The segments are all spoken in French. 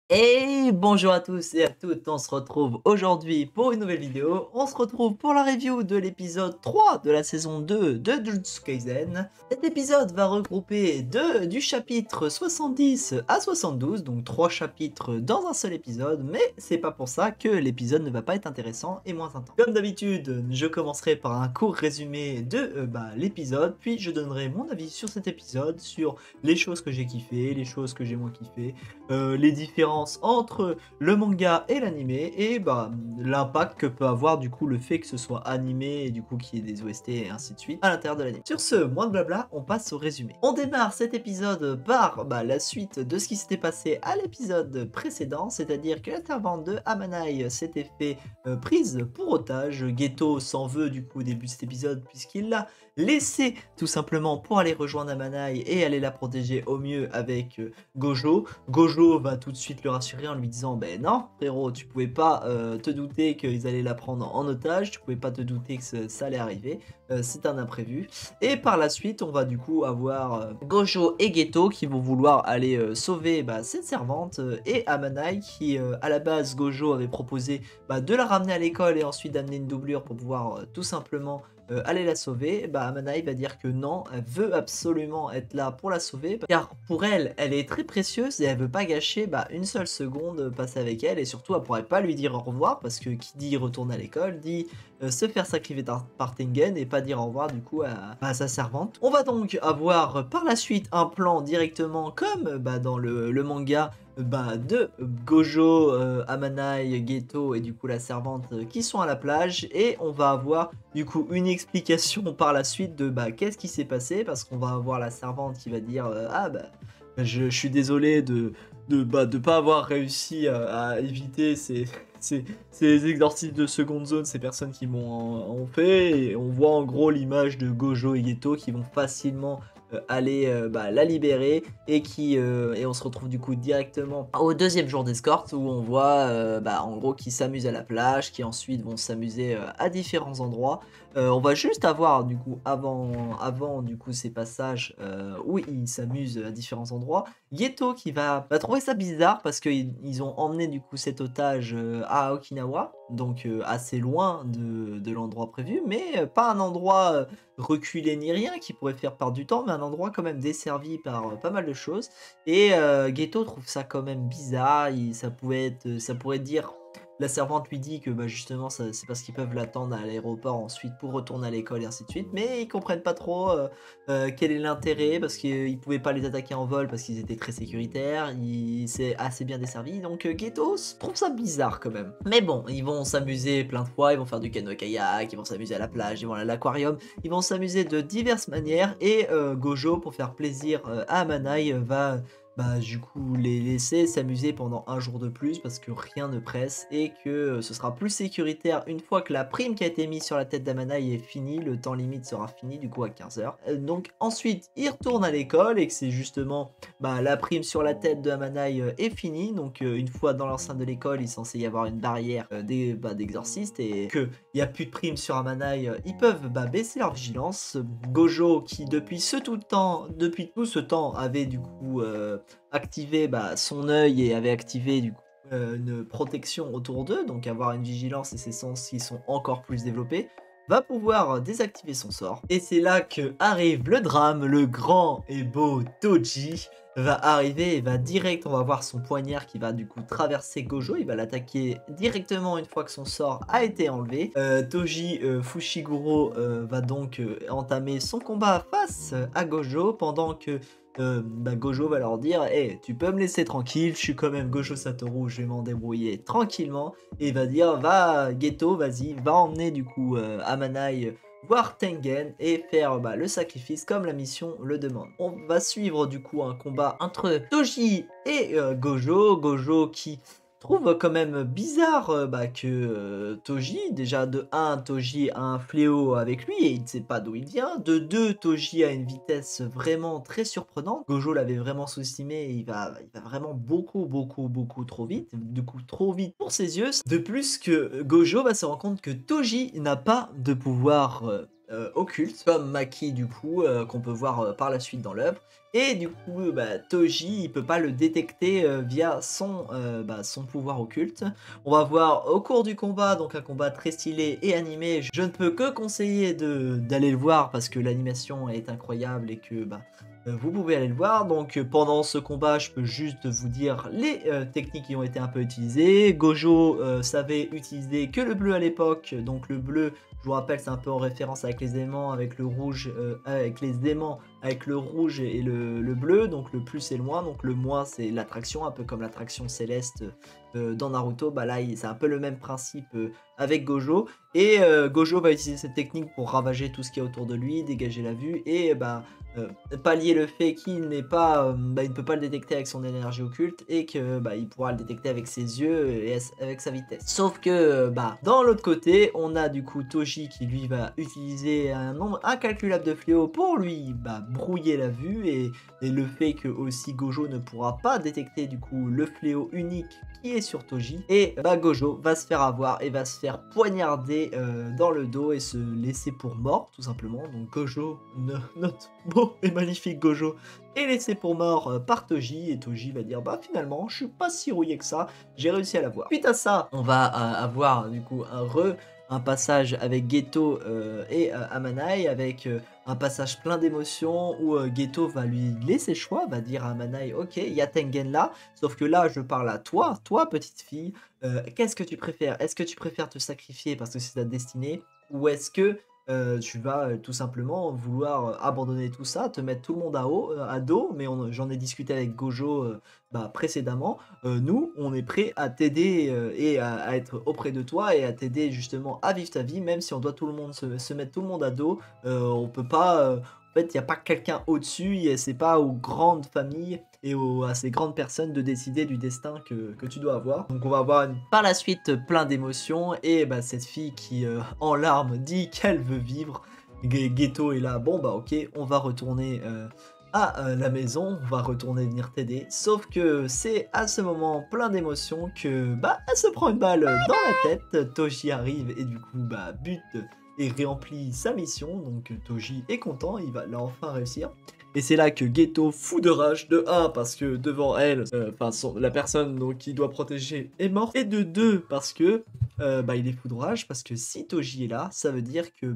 Et bonjour à tous et à toutes, on se retrouve aujourd'hui pour une nouvelle vidéo. On se retrouve pour la review de l'épisode 3 de la saison 2 de Jujutsu Kaisen. Cet épisode va regrouper du chapitre 70 à 72, donc 3 chapitres dans un seul épisode, mais c'est pas pour ça que l'épisode ne va pas être intéressant et moins intense. Comme d'habitude, je commencerai par un court résumé de l'épisode, puis je donnerai mon avis sur cet épisode, sur les choses que j'ai kiffé, les choses que j'ai moins kiffé, les différences entre le manga et l'animé et l'impact que peut avoir du coup le fait que ce soit animé et du coup qu'il y ait des OST et ainsi de suite à l'intérieur de l'anime. Sur ce, moins de blabla, on passe au résumé. On démarre cet épisode par la suite de ce qui s'était passé à l'épisode précédent, c'est-à-dire que la servante de Amanai s'était fait prise pour otage. Geto s'en veut du coup au début de cet épisode puisqu'il l'a laissé tout simplement pour aller rejoindre Amanai et aller la protéger au mieux avec Gojo. Gojo va tout de suite le rassurer en lui disant ben non frérot, tu pouvais pas te douter qu'ils allaient la prendre en otage, tu pouvais pas te douter que ça allait arriver, c'est un imprévu. Et par la suite on va du coup avoir Gojo et Geto qui vont vouloir aller sauver cette servante et Amanai qui à la base Gojo avait proposé de la ramener à l'école et ensuite d'amener une doublure pour pouvoir tout simplement aller la sauver. Amanai va dire que non, elle veut absolument être là pour la sauver car pour elle, elle est très précieuse et elle veut pas gâcher une seule seconde passée avec elle et surtout elle pourrait pas lui dire au revoir parce que qui dit retourner à l'école dit se faire sacrifier par Tengen et pas dire au revoir du coup à sa servante. On va donc avoir par la suite un plan directement comme dans le manga de Gojo, Amanai, Geto et du coup la servante qui sont à la plage et on va avoir du coup une explication par la suite de qu'est-ce qui s'est passé parce qu'on va avoir la servante qui va dire je suis désolé de pas avoir réussi à éviter ces exorcismes de seconde zone, ces personnes qui m'ont fait, et on voit en gros l'image de Gojo et Geto qui vont facilement aller la libérer et et on se retrouve du coup directement au deuxième jour d'escorte où on voit en gros qu'ils s'amusent à la plage, qui ensuite vont s'amuser à différents endroits. On va juste avoir du coup avant du coup ces passages où ils s'amusent à différents endroits, Geto qui va trouver ça bizarre parce qu'ils ont emmené du coup cet otage à Okinawa, donc assez loin de l'endroit prévu, mais pas un endroit reculé ni rien qui pourrait faire perdre du temps, mais un endroit quand même desservi par pas mal de choses. Et Geto trouve ça quand même bizarre, ça pourrait dire, la servante lui dit que justement c'est parce qu'ils peuvent l'attendre à l'aéroport ensuite pour retourner à l'école et ainsi de suite, mais ils comprennent pas trop quel est l'intérêt parce qu'ils pouvaient pas les attaquer en vol parce qu'ils étaient très sécuritaires, c'est assez bien desservi, donc Geto trouve ça bizarre quand même. Mais bon, ils vont s'amuser plein de fois, ils vont faire du canoë-kayak, ils vont s'amuser à la plage, ils vont aller à l'aquarium, ils vont s'amuser de diverses manières et Gojo, pour faire plaisir à Amanai, va du coup les laisser s'amuser pendant un jour de plus parce que rien ne presse et que ce sera plus sécuritaire une fois que la prime qui a été mise sur la tête d'Amanai est finie, le temps limite sera fini du coup à 15h. Donc ensuite il retourne à l'école et que c'est justement la prime sur la tête de Amanai est finie, donc une fois dans l'enceinte de l'école il est censé y avoir une barrière d'exorcistes et qu'il n'y a plus de prime sur Amanai, ils peuvent baisser leur vigilance. Gojo qui depuis tout ce temps avait du coup activé son œil et avait activé du coup une protection autour d'eux, donc avoir une vigilance et ses sens qui sont encore plus développés, va pouvoir désactiver son sort. Et c'est là que arrive le drame, le grand et beau Toji va arriver et va direct, on va voir son poignard qui va du coup traverser Gojo, il va l'attaquer directement une fois que son sort a été enlevé. Toji Fushiguro va donc entamer son combat face à Gojo pendant que Gojo va leur dire hey, tu peux me laisser tranquille, je suis quand même Gojo Satoru, je vais m'en débrouiller tranquillement. Et il va dire va Geto, vas-y, va emmener du coup Amanai voir Tengen et faire le sacrifice comme la mission le demande. On va suivre du coup un combat entre Toji et Gojo. Gojo qui trouve quand même bizarre que Toji, déjà de 1, Toji a un fléau avec lui et il ne sait pas d'où il vient. De 2, Toji a une vitesse vraiment très surprenante. Gojo l'avait vraiment sous-estimé et il va vraiment beaucoup trop vite. Du coup, trop vite pour ses yeux. De plus que Gojo va se rendre compte que Toji n'a pas de pouvoir occulte, comme Maki du coup, qu'on peut voir par la suite dans l'œuvre. Et du coup, Toji, il peut pas le détecter via son pouvoir occulte. On va voir au cours du combat, donc un combat très stylé et animé. Je ne peux que conseiller d'aller le voir parce que l'animation est incroyable et que vous pouvez aller le voir. Donc pendant ce combat, je peux juste vous dire les techniques qui ont été un peu utilisées. Gojo savait utiliser que le bleu à l'époque, donc le bleu, je vous rappelle, c'est un peu en référence avec les aimants, avec le rouge, avec les aimants, avec le rouge et le bleu, donc le plus et le moins. Donc le moins, c'est l'attraction, un peu comme l'attraction céleste dans Naruto. Là, c'est un peu le même principe avec Gojo. Et Gojo va utiliser cette technique pour ravager tout ce qui est autour de lui, dégager la vue et pallier le fait qu'il n'est pas, il ne peut pas le détecter avec son énergie occulte et que il pourra le détecter avec ses yeux et avec sa vitesse. Sauf que dans l'autre côté, on a du coup Toji qui lui va utiliser un nombre incalculable de fléaux pour lui brouiller la vue et le fait que aussi Gojo ne pourra pas détecter du coup le fléau unique qui est sur Toji et Gojo va se faire avoir et va se faire poignarder dans le dos et se laisser pour mort tout simplement. Donc Gojo, notre beau et magnifique Gojo est laissé pour mort par Toji et Toji va dire finalement je suis pas si rouillé que ça, j'ai réussi à l'avoir. Suite à ça, on va avoir du coup un passage avec Geto et Amanai avec un passage plein d'émotions où Geto va lui laisser le choix, va dire à Amanai ok, il y a Tengen là, sauf que là je parle à toi petite fille, qu'est-ce que tu préfères? Est-ce que tu préfères te sacrifier parce que c'est ta destinée ou est-ce que tu vas tout simplement vouloir abandonner tout ça, te mettre tout le monde à dos, mais j'en ai discuté avec Gojo précédemment. Nous, on est prêt à t'aider et à être auprès de toi et à t'aider justement à vivre ta vie, même si on doit tout le monde se mettre tout le monde à dos. On peut pas. En fait, il n'y a pas quelqu'un au-dessus, c'est pas aux grandes familles et à ces grandes personnes de décider du destin que tu dois avoir. Donc on va avoir par la suite plein d'émotions et cette fille qui en larmes dit qu'elle veut vivre. Geto est là, bon ok, on va retourner à la maison, on va retourner venir t'aider. Sauf que c'est à ce moment plein d'émotions que elle se prend une balle dans la tête. Toji arrive et du coup bute et réemplit sa mission. Donc Toji est content, il va là enfin réussir. Et c'est là que Geto, fou de rage, de 1 parce que devant elle, la personne qui doit protéger est morte, et de 2 parce que il est fou de rage parce que si Toji est là, ça veut dire que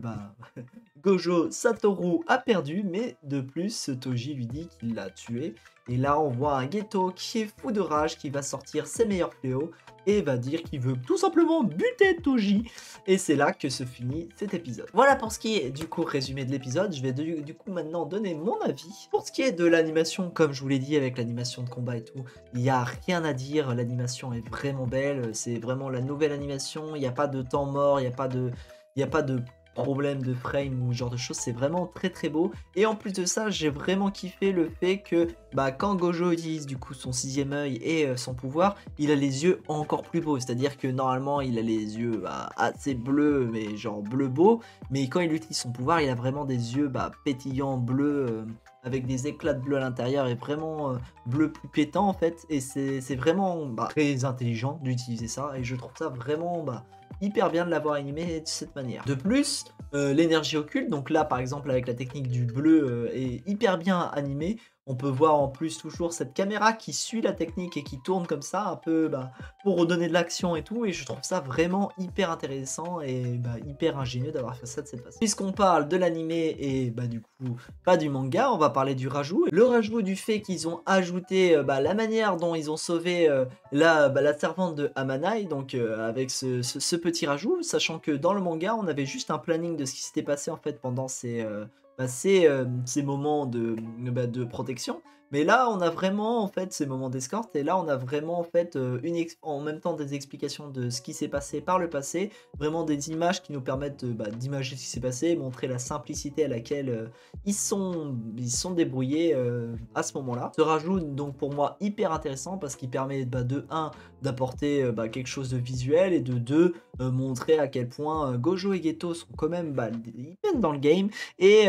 Gojo Satoru a perdu, mais de plus Toji lui dit qu'il l'a tué. Et là on voit un Geto qui est fou de rage, qui va sortir ses meilleurs fléaux et va dire qu'il veut tout simplement buter Toji. Et c'est là que se finit cet épisode. Voilà pour ce qui est du coup résumé de l'épisode. Je vais du coup maintenant donner mon avis. Pour ce qui est de l'animation, comme je vous l'ai dit avec l'animation de combat et tout, il n'y a rien à dire. L'animation est vraiment belle. C'est vraiment la nouvelle animation. Il n'y a pas de temps mort, il n'y a pas de problème de frame ou ce genre de choses, c'est vraiment très beau. Et en plus de ça, j'ai vraiment kiffé le fait que quand Gojo utilise du coup son 6e œil et son pouvoir, il a les yeux encore plus beaux, c'est à dire que normalement il a les yeux assez bleus, mais genre bleu beau, mais quand il utilise son pouvoir, il a vraiment des yeux pétillants bleus avec des éclats de bleu à l'intérieur et vraiment bleu plus pétant en fait. Et c'est vraiment très intelligent d'utiliser ça et je trouve ça vraiment hyper bien de l'avoir animé de cette manière. De plus, l'énergie occulte, donc là par exemple avec la technique du bleu est hyper bien animée. On peut voir en plus toujours cette caméra qui suit la technique et qui tourne comme ça un peu pour redonner de l'action et tout, et je trouve ça vraiment hyper intéressant et hyper ingénieux d'avoir fait ça de cette façon. Puisqu'on parle de l'animé et du coup pas du manga, on va parler du rajout. Le rajout du fait qu'ils ont ajouté la manière dont ils ont sauvé la servante de Amanai, donc avec ce petit rajout, sachant que dans le manga on avait juste un planning de ce qui s'était passé en fait pendant ces moments de protection, Mais là, on a vraiment en fait ces moments d'escorte et là, on a vraiment en fait, en même temps des explications de ce qui s'est passé par le passé, vraiment des images qui nous permettent de, d'imager ce qui s'est passé, montrer la simplicité à laquelle, ils sont débrouillés, à ce moment-là. Se rajoute donc pour moi hyper intéressant parce qu'il permet, de un d'apporter, quelque chose de visuel et de 2 montrer à quel point, Gojo et Geto sont quand même, ils pètent dans le game et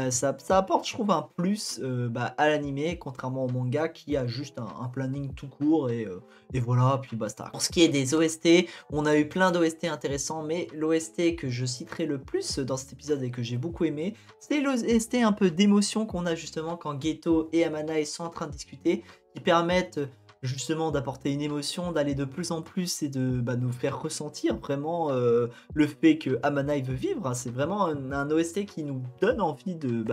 ça apporte je trouve un plus, à l'animé contrairement au manga qui a juste un planning tout court et voilà puis basta. Pour ce qui est des OST, on a eu plein d'OST intéressants mais l'OST que je citerai le plus dans cet épisode et que j'ai beaucoup aimé, c'est l'OST un peu d'émotion qu'on a justement quand Geto et Amanai sont en train de discuter, qui permettent justement d'apporter une émotion, d'aller de plus en plus et de nous faire ressentir vraiment le fait que Amanai veut vivre, hein. C'est vraiment un OST qui nous donne envie de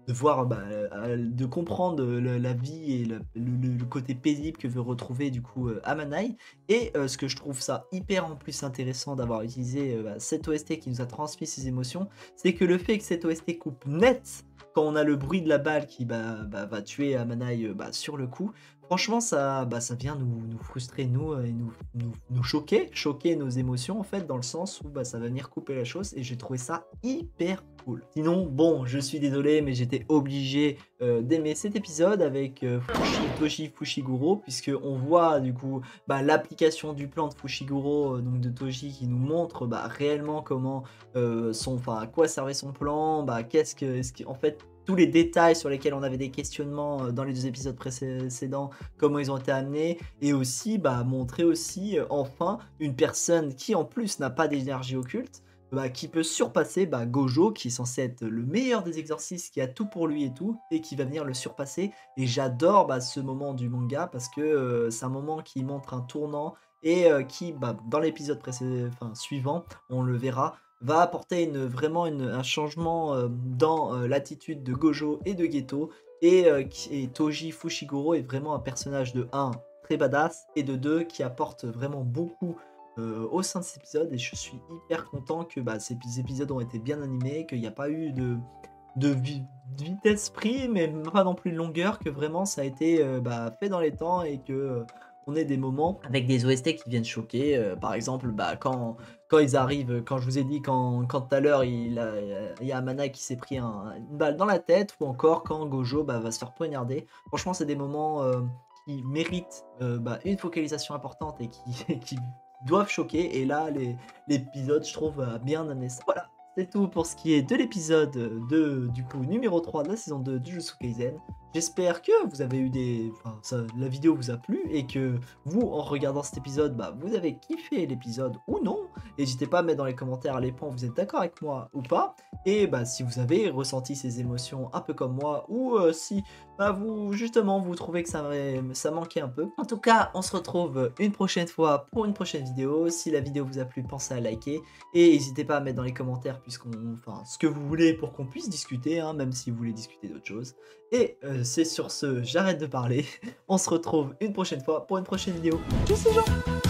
voir, de comprendre la vie et le côté paisible que veut retrouver du coup Amanai. Et ce que je trouve ça hyper en plus intéressant d'avoir utilisé cette OST qui nous a transmis ces émotions, c'est que le fait que cette OST coupe net quand on a le bruit de la balle qui va tuer Amanai sur le coup. Franchement, ça vient nous frustrer, nous, et nous choquer nos émotions, en fait, dans le sens où ça va venir couper la chose, et j'ai trouvé ça hyper cool. Sinon, bon, je suis désolé, mais j'étais obligé d'aimer cet épisode avec Toji Fushiguro, puisqu'on voit, du coup, l'application du plan de Fushiguro, donc de Toji, qui nous montre réellement comment, à quoi servait son plan, en fait, tous les détails sur lesquels on avait des questionnements dans les 2 épisodes précédents, comment ils ont été amenés, et aussi montrer aussi enfin une personne qui en plus n'a pas d'énergie occulte, qui peut surpasser Gojo, qui est censé être le meilleur des exorcistes, qui a tout pour lui et tout, et qui va venir le surpasser. Et j'adore ce moment du manga parce que c'est un moment qui montre un tournant et qui, dans l'épisode suivant, on le verra, va apporter vraiment un changement dans l'attitude de Gojo et de Geto. Et Toji Fushiguro est vraiment un personnage de 1 très badass et de 2 qui apporte vraiment beaucoup au sein de cet épisode. Et je suis hyper content que ces épisodes ont été bien animés, qu'il n'y a pas eu de vitesse pris, mais pas non plus de longueur, que vraiment ça a été fait dans les temps et que on ait des moments avec des OST qui viennent choquer. Par exemple, quand ils arrivent, quand je vous ai dit, quand tout à l'heure il y a Amana qui s'est pris une balle dans la tête, ou encore quand Gojo va se faire poignarder. Franchement, c'est des moments qui méritent une focalisation importante et qui doivent choquer. Et là, l'épisode, je trouve, a bien amené ça. Voilà. C'est tout pour ce qui est de l'épisode du coup numéro 3 de la saison 2 de Jujutsu Kaisen. J'espère que vous avez eu la vidéo vous a plu et que vous, en regardant cet épisode, vous avez kiffé l'épisode ou non. N'hésitez pas à mettre dans les commentaires à l'époque vous êtes d'accord avec moi ou pas. Et si vous avez ressenti ces émotions un peu comme moi, ou si vous trouvez que ça manquait un peu. En tout cas, on se retrouve une prochaine fois pour une prochaine vidéo. Si la vidéo vous a plu, pensez à liker. Et n'hésitez pas à mettre dans les commentaires ce que vous voulez pour qu'on puisse discuter, hein, même si vous voulez discuter d'autres choses. Et c'est sur ce, j'arrête de parler. On se retrouve une prochaine fois pour une prochaine vidéo. Tchuss les gens!